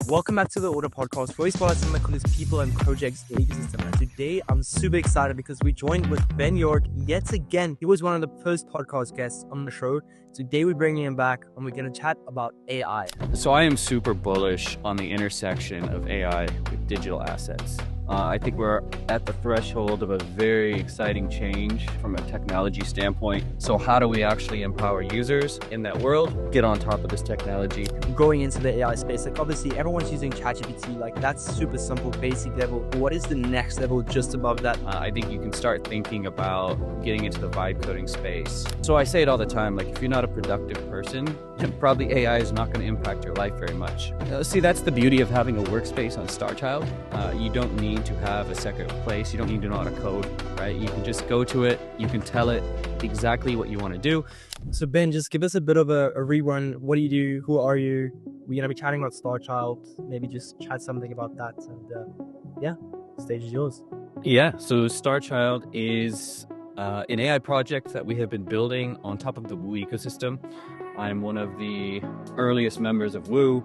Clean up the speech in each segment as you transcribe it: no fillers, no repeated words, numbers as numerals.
Welcome back to the Order Podcast, where we spotlight some of the coolest people and projects in the ecosystem. And today, I'm super excited because we joined with Ben Yorke yet again. He was one of the first podcast guests on the show. Today, we're bringing him back, and we're going to chat about AI. So I am super bullish on the intersection of AI with digital assets. I think we're at the threshold of a very exciting change from a technology standpoint. So how do we actually empower users in that world, get on top of this technology? Going into the AI space, like obviously everyone's using ChatGPT, like that's super simple, basic level. What is the next level just above that? I think you can start thinking about getting into the vibe coding space. So I say it all the time, like if you're not a productive person, probably AI is not going to impact your life very much. See, that's the beauty of having a workspace on Starchild. You don't need to have a second place. You don't need to know how to code, right? You can just go to it. You can tell it exactly what you want to do. So Ben, just give us a bit of a rerun. What do you do? Who are you? We're going to be chatting about Starchild. Maybe just chat something about that. And yeah, the stage is yours. Yeah, so Starchild is an AI project that we have been building on top of the Woo ecosystem. I'm one of the earliest members of Woo.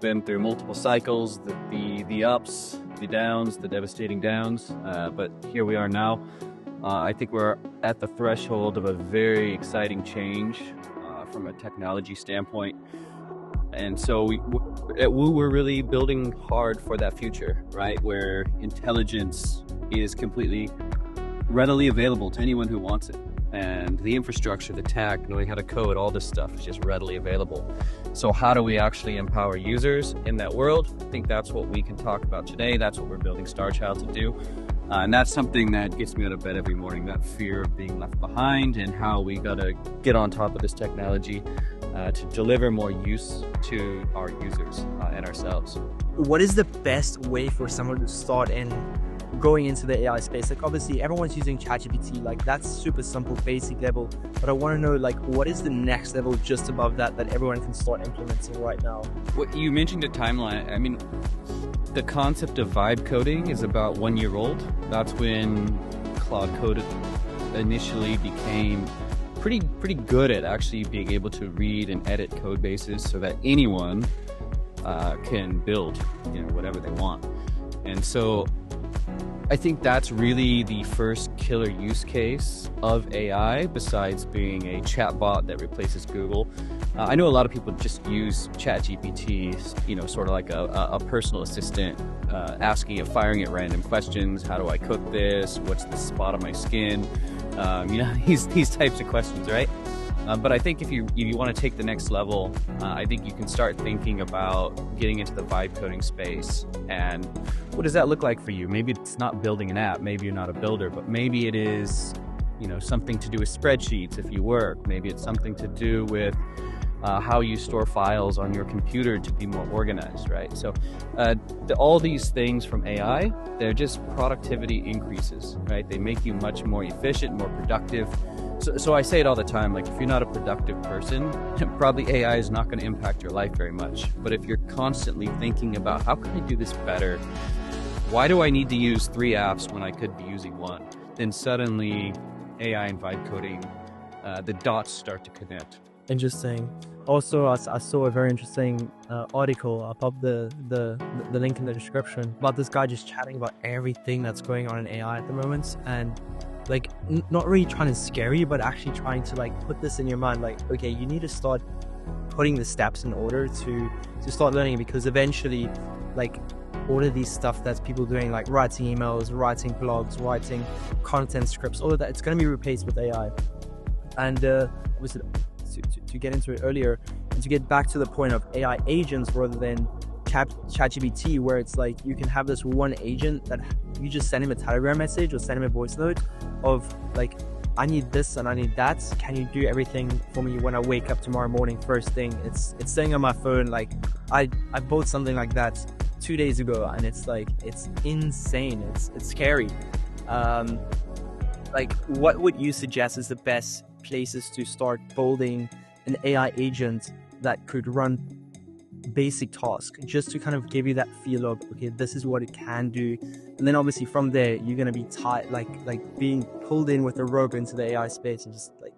Been through multiple cycles, the ups, the downs, the devastating downs, but here we are now. I think we're at the threshold of a very exciting change from a technology standpoint. And so at Woo, we're really building hard for that future, right? Where intelligence is completely readily available to anyone who wants it. And the infrastructure, the tech, knowing how to code, all this stuff is just readily available. So how do we actually empower users in that world? I think that's what we can talk about today. That's what we're building Starchild to do. And that's something that gets me out of bed every morning, that fear of being left behind and how we got to get on top of this technology to deliver more use to our users and ourselves. What is the best way for someone to start in going into the AI space? Like obviously everyone's using ChatGPT, like that's super simple, basic level, but I want to know like what is the next level just above that everyone can start implementing right now? What you mentioned a timeline. I mean, the concept of vibe coding is about 1 year old. That's when Claude Code initially became pretty good at actually being able to read and edit code bases so that anyone can build, whatever they want. And so I think that's really the first killer use case of AI, besides being a chatbot that replaces Google. I know a lot of people just use ChatGPT, sort of like a personal assistant, asking it, firing it random questions. How do I cook this? What's the spot on my skin? These types of questions, right? But I think if you want to take the next level, I think you can start thinking about getting into the vibe coding space. And what does that look like for you? Maybe it's not building an app. Maybe you're not a builder, but maybe it is, something to do with spreadsheets if you work. Maybe it's something to do with how you store files on your computer to be more organized, right? So all these things from AI, they're just productivity increases, right? They make you much more efficient, more productive. So I say it all the time, like if you're not a productive person, probably AI is not going to impact your life very much. But if you're constantly thinking about how can I do this better? Why do I need to use 3 apps when I could be using 1? Then suddenly AI and vibe coding, the dots start to connect. Interesting. Also, I saw a very interesting article. I'll pop the link in the description about this guy just chatting about everything that's going on in AI at the moment, and like not really trying to scare you, but actually trying to like put this in your mind, like, okay, you need to start putting the steps in order to start learning, because eventually, like all of these stuff that people doing, like writing emails, writing blogs, writing content scripts, all of that, it's going to be replaced with AI. And obviously, to get into it earlier and to get back to the point of AI agents rather than ChatGPT, where it's like you can have this one agent that you just send him a Telegram message or send him a voice note of like, I need this and I need that. Can you do everything for me when I wake up tomorrow morning first thing? It's saying on my phone, like I bought something like that 2 days ago, and it's like, it's insane. It's scary. Like what would you suggest is the best places to start building an AI agent that could run basic tasks, just to kind of give you that feel of, okay, this is what it can do? And then obviously from there you're going to be tied, like being pulled in with a rope into the AI space and just like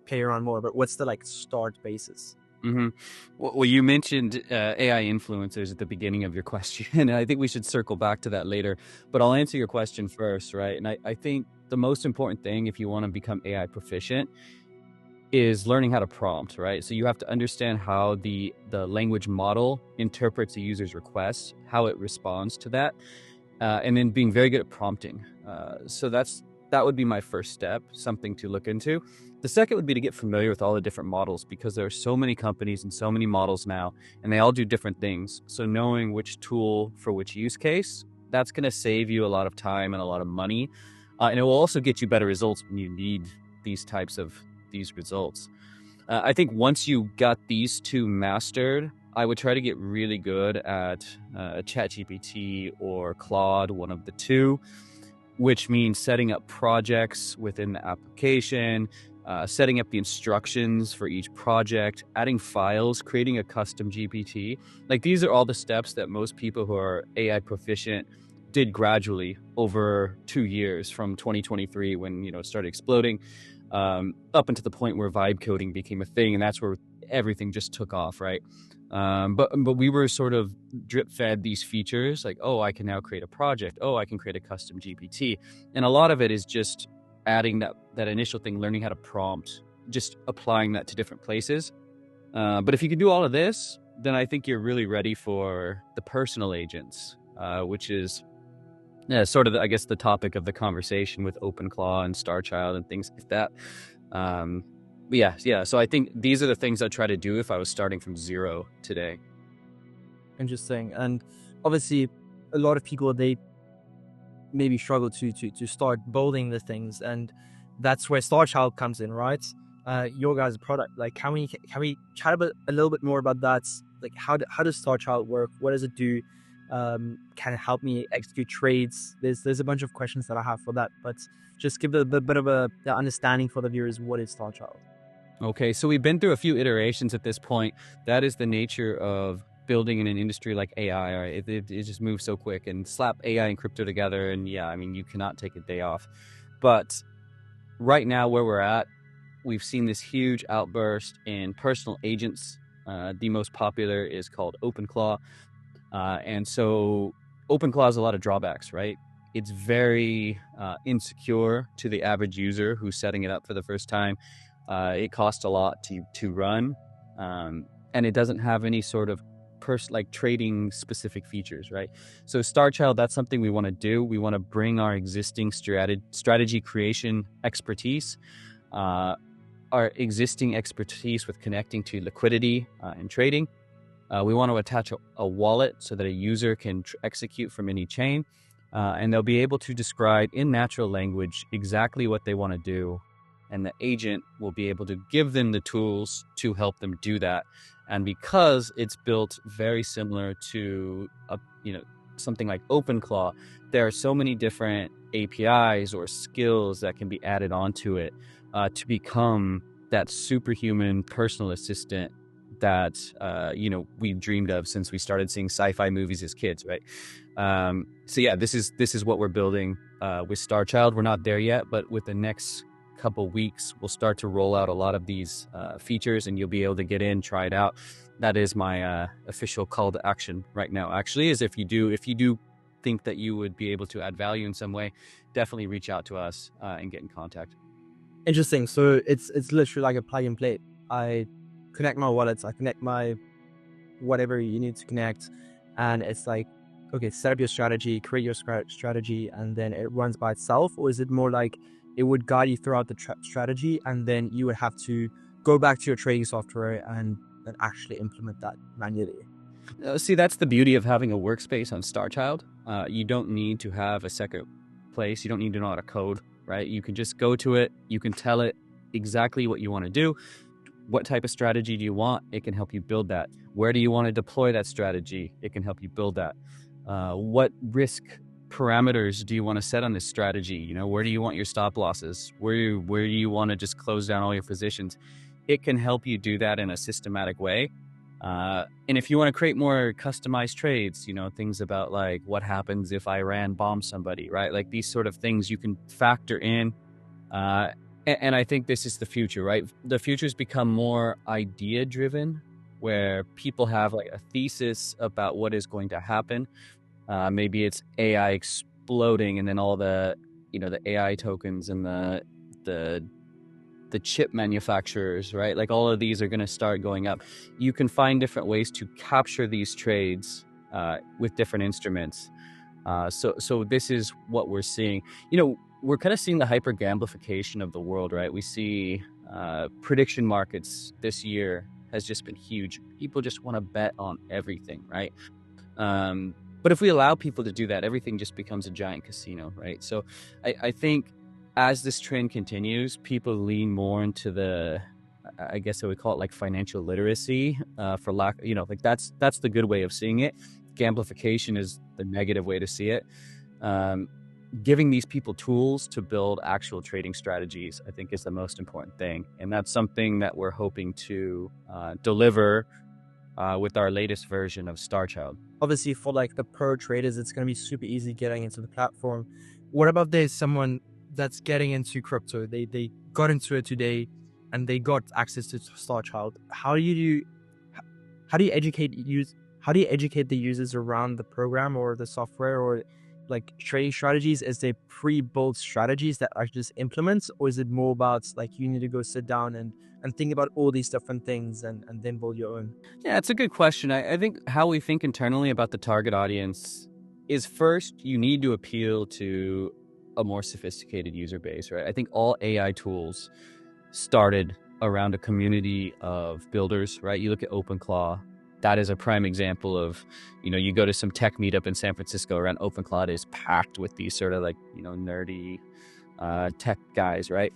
play around more. But what's the like start basis? Mm-hmm. Well, you mentioned AI influencers at the beginning of your question, and I think we should circle back to that later. But I'll answer your question first, right? And I think the most important thing if you want to become AI proficient is learning how to prompt, right? So you have to understand how the language model interprets a user's request, how it responds to that, and then being very good at prompting. So that would be my first step, something to look into. The second would be to get familiar with all the different models, because there are so many companies and so many models now, and they all do different things. So knowing which tool for which use case, that's going to save you a lot of time and a lot of money. And it will also get you better results when you need these results. I think once you got these two mastered, I would try to get really good at ChatGPT or Claude, one of the two, which means setting up projects within the application, setting up the instructions for each project, adding files, creating a custom GPT. Like, these are all the steps that most people who are AI proficient did gradually over 2 years, from 2023 when it started exploding, up until the point where vibe coding became a thing, and that's where everything just took off, right? But we were sort of drip fed these features, like, oh, I can now create a project, oh, I can create a custom GPT, and a lot of it is just adding that initial thing, learning how to prompt, just applying that to different places. But if you can do all of this, then I think you're really ready for the personal agents, which is sort of, I guess, the topic of the conversation with OpenClaw and Starchild and things like that. But yeah. So I think these are the things I'd try to do if I was starting from zero today. Interesting. And obviously, a lot of people, they maybe struggle to start building the things, and that's where Starchild comes in, right? Your guys' product. Like, can we chat a little bit more about that? Like, how does Starchild work? What does it do? Can it help me execute trades? There's a bunch of questions that I have for that, but just give the bit of the understanding for the viewers. What is Starchild? Okay, so we've been through a few iterations at this point. That is the nature of building in an industry like AI. Right? It just moves so quick, and slap AI and crypto together, and yeah, I mean, you cannot take a day off. But right now, where we're at, we've seen this huge outburst in personal agents. The most popular is called OpenClaw. And so OpenClaw has a lot of drawbacks, right? It's very insecure to the average user who's setting it up for the first time. It costs a lot to run, and it doesn't have any sort of trading specific features, right? So Starchild, that's something we want to do. We want to bring our existing strategy creation expertise, our existing expertise with connecting to liquidity and trading. We want to attach a wallet so that a user can execute from any chain, and they'll be able to describe in natural language exactly what they want to do, and the agent will be able to give them the tools to help them do that. And because it's built very similar to something like OpenClaw, there are so many different APIs or skills that can be added onto it to become that superhuman personal assistant that we dreamed of since we started seeing sci-fi movies as kids, right? So yeah, this is what we're building with Starchild. We're not there yet, but with the next couple weeks, we'll start to roll out a lot of these features, and you'll be able to get in, try it out. That is my official call to action right now. Actually, is if you do think that you would be able to add value in some way, definitely reach out to us and get in contact. Interesting. So it's literally like a plug and play. I connect my wallets, I connect my whatever you need to connect, and it's like, okay, set up your strategy, create your strategy, and then it runs by itself? Or is it more like it would guide you throughout the strategy, and then you would have to go back to your trading software and then actually implement that manually? See, that's the beauty of having a workspace on Starchild. You don't need to have a second place. You don't need to know how to code, right? You can just go to it. You can tell it exactly what you want to do. What type of strategy do you want? It can help you build that. Where do you want to deploy that strategy? It can help you build that. What risk parameters do you want to set on this strategy? Where do you want your stop losses? Where do you want to just close down all your positions? It can help you do that in a systematic way. And if you want to create more customized trades, things about like what happens if Iran bombs somebody, right? Like these sort of things you can factor in. And I think this is the future, right? The future's become more idea driven where people have like a thesis about what is going to happen. Maybe it's AI exploding, and then all the the AI tokens and the chip manufacturers, right? Like all of these are going to start going up. You can find different ways to capture these trades with different instruments. So this is what we're seeing. We're kind of seeing the hyper gamblification of the world, right? We see prediction markets this year has just been huge. People just want to bet on everything, right? But if we allow people to do that, everything just becomes a giant casino, right? So I think as this trend continues, people lean more into I guess I would call it like financial literacy, for lack, like that's the good way of seeing it. Gamblification is the negative way to see it. Giving these people tools to build actual trading strategies, I think, is the most important thing. And that's something that we're hoping to deliver with our latest version of Starchild. Obviously, for like the pro traders, it's going to be super easy getting into the platform. What about there's someone that's getting into crypto? They got into it today, and they got access to Starchild. How do you educate the users around the program or the software or like trading strategies? Is there pre-built strategies that are just implements, or is it more about like you need to go sit down and think about all these different things and then build your own? Yeah, it's a good question. I think how we think internally about the target audience is, first, you need to appeal to a more sophisticated user base, right? I think all AI tools started around a community of builders, right? You look at OpenClaw. That is a prime example of, you go to some tech meetup in San Francisco around OpenClaw, it is packed with these sort of like, nerdy tech guys, right?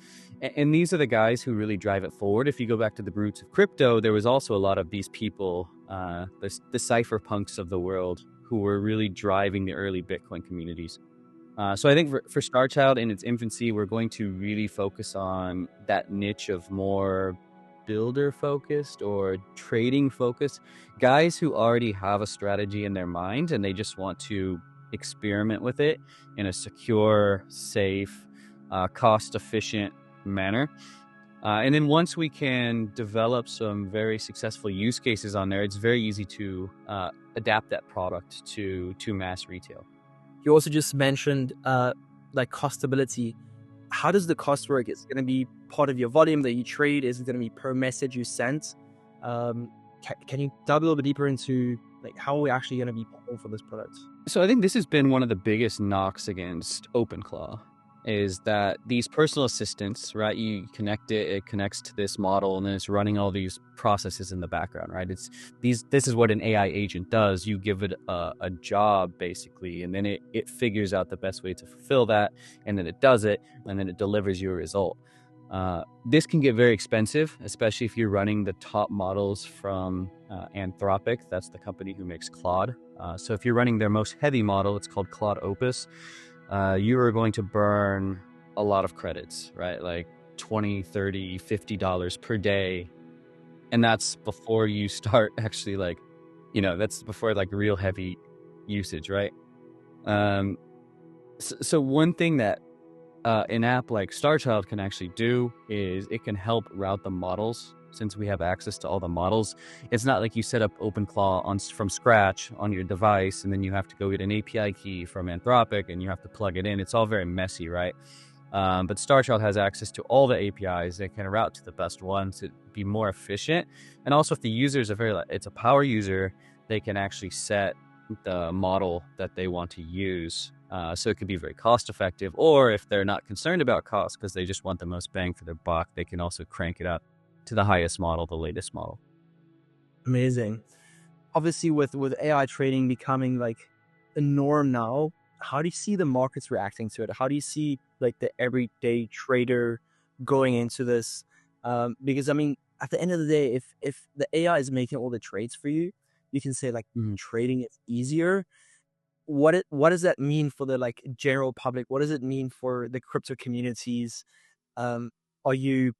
And these are the guys who really drive it forward. If you go back to the roots of crypto, there was also a lot of these people, the cypherpunks of the world, who were really driving the early Bitcoin communities. So I think for Starchild in its infancy, we're going to really focus on that niche of more builder focused or trading focused guys who already have a strategy in their mind and they just want to experiment with it in a secure, safe, cost efficient manner. And then once we can develop some very successful use cases on there, it's very easy to adapt that product to mass retail. You also just mentioned like costability. How does the cost work? Is it going to be part of your volume that you trade? Is it going to be per message you sent? Can you dive a little bit deeper into like how are we actually going to be paying for this product? So I think this has been one of the biggest knocks against OpenClaw, is that these personal assistants, right? You connect it connects to this model, and then it's running all these processes in the background, right? This is what an AI agent does. You give it a job basically, and then it figures out the best way to fulfill that, and then it does it, and then it delivers you a result. This can get very expensive, especially if you're running the top models from Anthropic. That's the company who makes Claude. So if you're running their most heavy model, it's called Claude Opus. You are going to burn a lot of credits, right? Like $20, $30, $50 per day. And that's before you start actually like, that's before like real heavy usage, right? So one thing that an app like Starchild can actually do is it can help route the models. Since we have access to all the models, it's not like you set up OpenClaw from scratch on your device and then you have to go get an API key from Anthropic and you have to plug it in. It's all very messy, right? But Starchild has access to all the APIs. They can route to the best ones to be more efficient. And also, if the user is it's a power user, they can actually set the model that they want to use. So it could be very cost effective. Or if they're not concerned about cost because they just want the most bang for their buck, they can also crank it up to the highest model, the latest model. Amazing. Obviously, with AI trading becoming like a norm now, how do you see the markets reacting to it? How do you see like the everyday trader going into this? Because I mean, at the end of the day, if the AI is making all the trades for you, you can say like trading is easier. What does that mean for the like general public? What does it mean for the crypto communities? Are you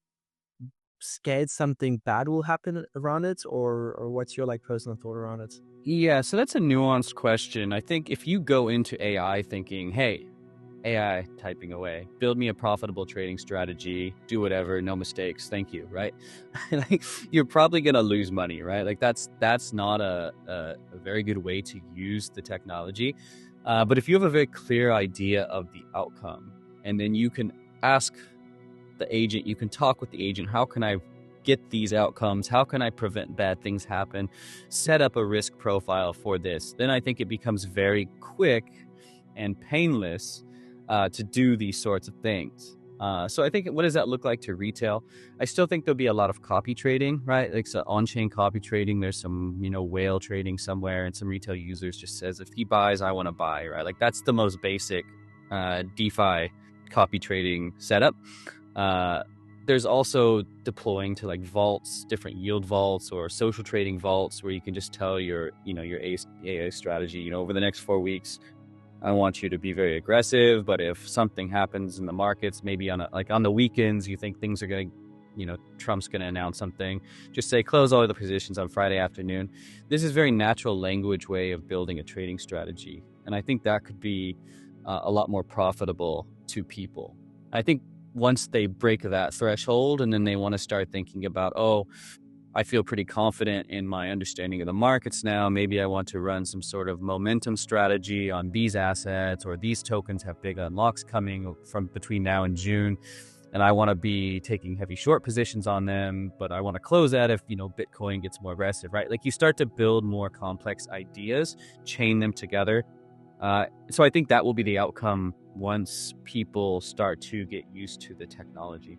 scared something bad will happen around it, or what's your like personal thought around it? Yeah, so that's a nuanced question. I think if you go into AI thinking, hey, AI typing away. Build me a profitable trading strategy. Do whatever, no mistakes. Thank you, right? Like, you're probably gonna lose money, right? Like that's not a very good way to use the technology. But if you have a very clear idea of the outcome, and then you can ask the agent, you can talk with the agent, how can I get these outcomes? How can I prevent bad things happen? Set up a risk profile for this. Then I think it becomes very quick and painless to do these sorts of things. So I think, what does that look like to retail? I still think there'll be a lot of copy trading, right? Like, so on-chain copy trading. There's some, whale trading somewhere, and some retail users just says, if he buys, I want to buy, right? Like, that's the most basic DeFi copy trading setup. There's also deploying to like vaults, different yield vaults or social trading vaults, where you can just tell your AI strategy, over the next 4 weeks, I want you to be very aggressive, but if something happens in the markets, maybe on the weekends, you think things are going to, Trump's going to announce something, just say, close all the positions on Friday afternoon. This is a very natural language way of building a trading strategy. And I think that could be a lot more profitable to people. I think once they break that threshold, and then they want to start thinking about, I feel pretty confident in my understanding of the markets now. Maybe I want to run some sort of momentum strategy on these assets, or these tokens have big unlocks coming from between now and June, and I want to be taking heavy short positions on them, but I want to close that if, Bitcoin gets more aggressive, right? Like, you start to build more complex ideas, chain them together. So I think that will be the outcome once people start to get used to the technology.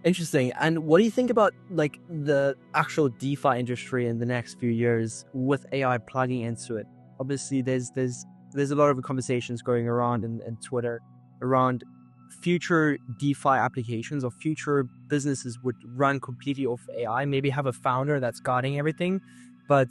Interesting. And what do you think about like the actual DeFi industry in the next few years with AI plugging into it? Obviously, there's a lot of conversations going around in Twitter around future DeFi applications, or future businesses would run completely off AI, maybe have a founder that's guiding everything. But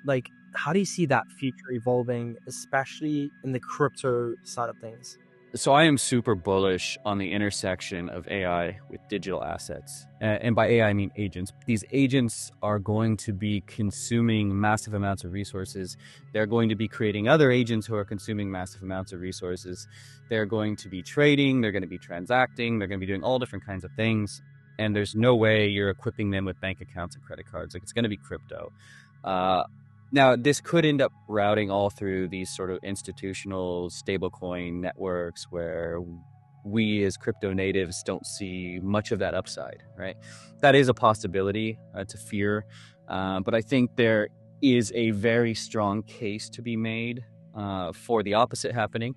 like, how do you see that future evolving, especially in the crypto side of things? So I am super bullish on the intersection of AI with digital assets. And by AI, I mean agents. These agents are going to be consuming massive amounts of resources. They're going to be creating other agents who are consuming massive amounts of resources. They're going to be trading. They're going to be transacting. They're going to be doing all different kinds of things. And there's no way you're equipping them with bank accounts and credit cards. Like, it's going to be crypto. Now, this could end up routing all through these sort of institutional stablecoin networks, where we as crypto natives don't see much of that upside, right? That is a possibility to fear. But I think there is a very strong case to be made for the opposite happening.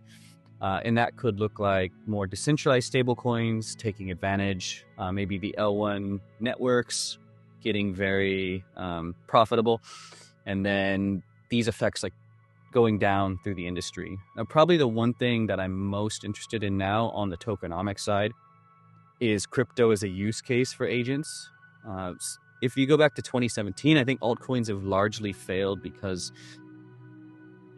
And that could look like more decentralized stablecoins taking advantage, maybe the L1 networks getting very profitable. And then these effects like going down through the industry. Now, probably the one thing that I'm most interested in now on the tokenomics side is crypto as a use case for agents. If you go back to 2017, I think altcoins have largely failed because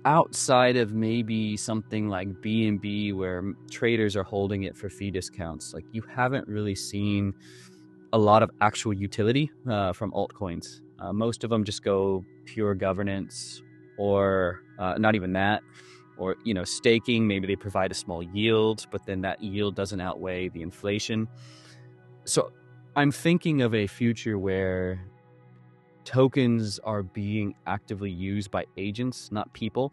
outside of maybe something like BNB, where traders are holding it for fee discounts, like, you haven't really seen a lot of actual utility from altcoins. Most of them just go pure governance, or not even that, or staking. Maybe they provide a small yield, but then that yield doesn't outweigh the inflation. So I'm thinking of a future where tokens are being actively used by agents, not people,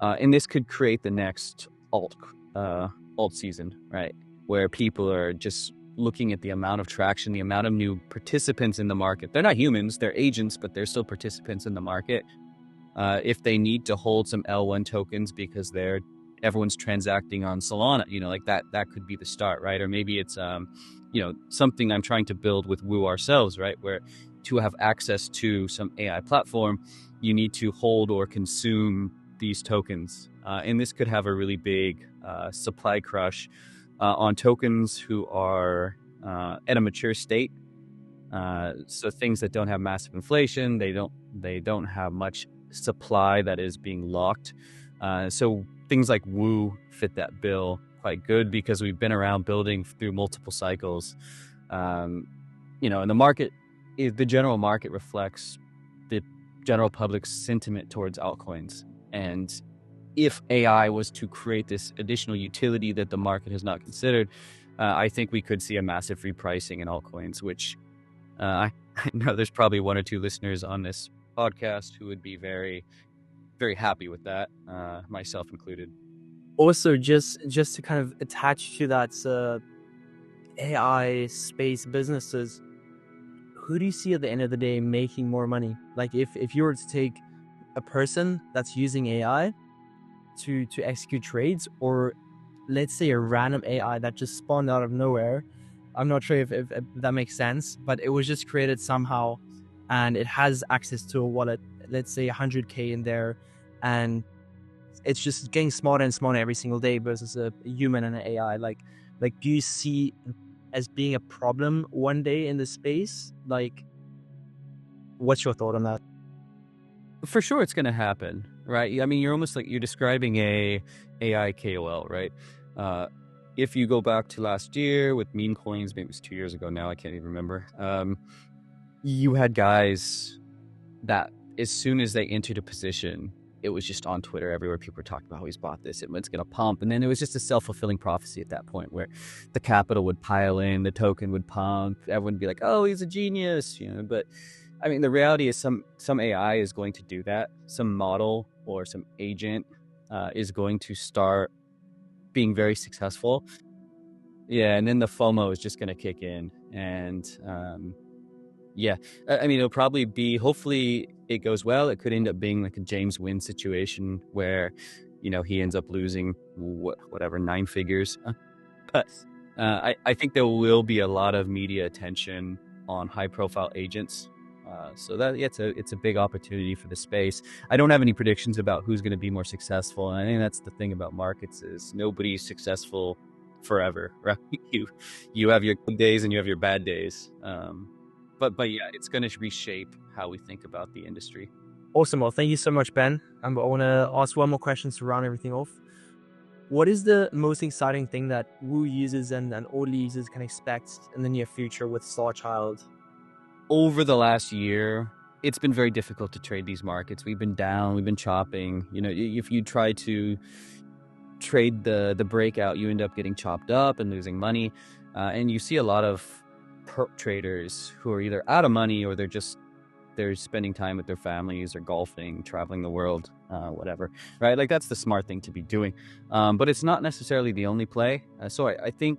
and this could create the next alt season, right? Where people are just looking at the amount of traction, the amount of new participants in the market. They're not humans, they're agents, but they're still participants in the market. If they need to hold some L1 tokens because everyone's transacting on Solana, like that could be the start, right? Or maybe it's something I'm trying to build with Woo ourselves, right? Where to have access to some AI platform, you need to hold or consume these tokens. And this could have a really big supply crush on tokens who are at a mature state. So things that don't have massive inflation, they don't have much supply that is being locked. So things like Woo fit that bill quite good, because we've been around building through multiple cycles. And the market, the general market reflects the general public's sentiment towards altcoins. And if AI was to create this additional utility that the market has not considered, I think we could see a massive repricing in altcoins, which I know there's probably one or two listeners on this podcast who would be very, very happy with that, myself included. Also, just to kind of attach to that AI space businesses, who do you see at the end of the day making more money? Like if you were to take a person that's using AI to execute trades, or let's say a random AI that just spawned out of nowhere. I'm not sure if that makes sense, but it was just created somehow and it has access to a wallet, let's say 100K in there, and it's just getting smarter and smarter every single day versus a human and an AI. Like do you see as being a problem one day in the space? Like, what's your thought on that? For sure, it's going to happen, right? I mean, you're almost like you're describing a AI KOL, right? If you go back to last year with meme coins, maybe it was 2 years ago now, I can't even remember. You had guys that as soon as they entered a position, it was just on Twitter everywhere. People were talking about how he's bought this, it's going to pump. And then it was just a self-fulfilling prophecy at that point where the capital would pile in, the token would pump, everyone would be like, oh, he's a genius, But I mean, the reality is some AI is going to do that. Some model or some agent is going to start being very successful. Yeah, and then the FOMO is just going to kick in. And yeah, I mean, it'll probably be, hopefully it goes well. It could end up being like a James Wynn situation where, he ends up losing whatever, 9 figures. But I think there will be a lot of media attention on high profile agents. So that it's a big opportunity for the space. I don't have any predictions about who's going to be more successful. And I think that's the thing about markets is nobody's successful forever, right? You have your good days and you have your bad days. But yeah, it's going to reshape how we think about the industry. Awesome. Well, thank you so much, Ben. I want to ask one more question to round everything off. What is the most exciting thing that Woo users and all users can expect in the near future with Starchild? Over the last year, it's been very difficult to trade these markets. We've been down, we've been chopping. If you try to trade the breakout, you end up getting chopped up and losing money. And you see a lot of perp traders who are either out of money or they're spending time with their families or golfing, traveling the world, whatever, right? Like that's the smart thing to be doing. But it's not necessarily the only play. So I think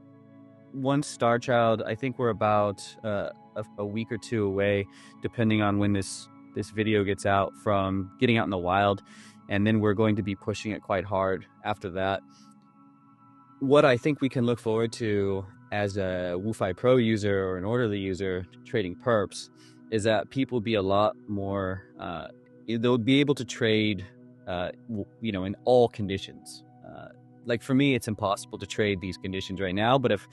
once Starchild, I think we're about a week or two away, depending on when this video gets out, from getting out in the wild. And then we're going to be pushing it quite hard after that. What I think we can look forward to as a WooFi Pro user or an orderly user trading perps is that people be a lot more, they'll be able to trade, in all conditions. Like for me, it's impossible to trade these conditions right now, but if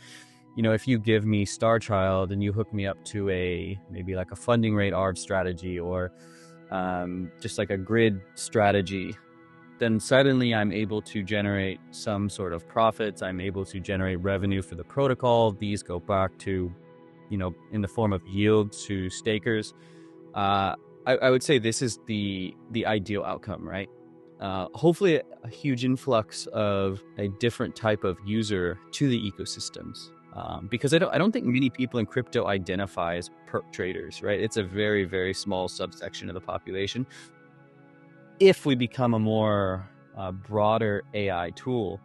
you give me Starchild and you hook me up to maybe like a funding rate ARB strategy or just like a grid strategy, then suddenly I'm able to generate some sort of profits. I'm able to generate revenue for the protocol. These go back to, in the form of yield to stakers. I would say this is the ideal outcome, right? Hopefully a huge influx of a different type of user to the ecosystems. Because I don't think many people in crypto identify as perp traders, right? It's a very, very small subsection of the population. If we become a more broader AI tool,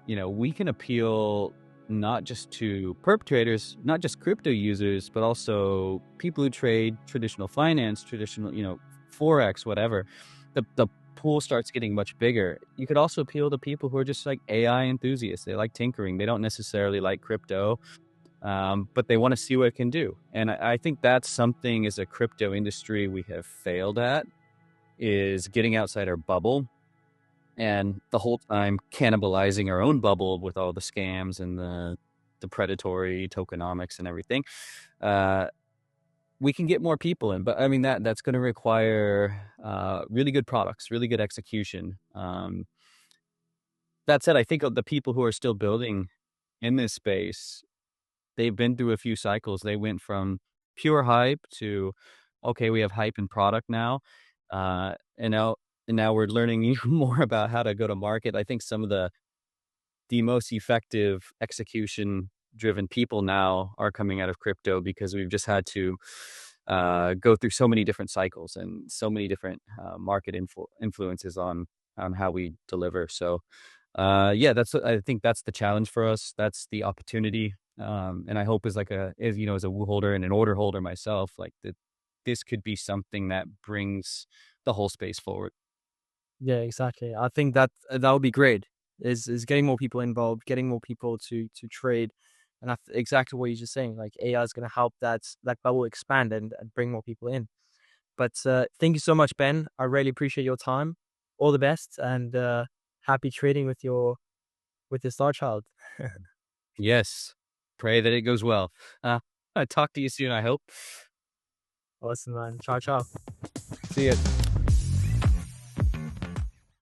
we can appeal not just to perp traders, not just crypto users, but also people who trade traditional finance, traditional, Forex, whatever. The pool starts getting much bigger. You could also appeal to people who are just like AI enthusiasts. They like tinkering. They don't necessarily like crypto, but they want to see what it can do. And I think that's something as a crypto industry we have failed at, is getting outside our bubble and the whole time cannibalizing our own bubble with all the scams and the predatory tokenomics and everything. We can get more people in, but I mean, that's going to require really good products, really good execution. That said, I think of the people who are still building in this space, they've been through a few cycles. They went from pure hype to, okay, we have hype and product now. And and now we're learning even more about how to go to market. I think some of the most effective execution driven people now are coming out of crypto because we've just had to go through so many different cycles and so many different market influences on how we deliver. So yeah, I think that's the challenge for us. That's the opportunity. And I hope as a holder and an order holder myself, like that this could be something that brings the whole space forward. Yeah, exactly. I think that that would be great. Is getting more people involved, getting more people to trade, and exactly what you're just saying. Like AI is going to help that bubble expand and bring more people in. But thank you so much, Ben. I really appreciate your time. All the best, and happy trading with your star child. Yes. Pray that it goes well. I'll talk to you soon, I hope. Awesome, man. Ciao, ciao. See you.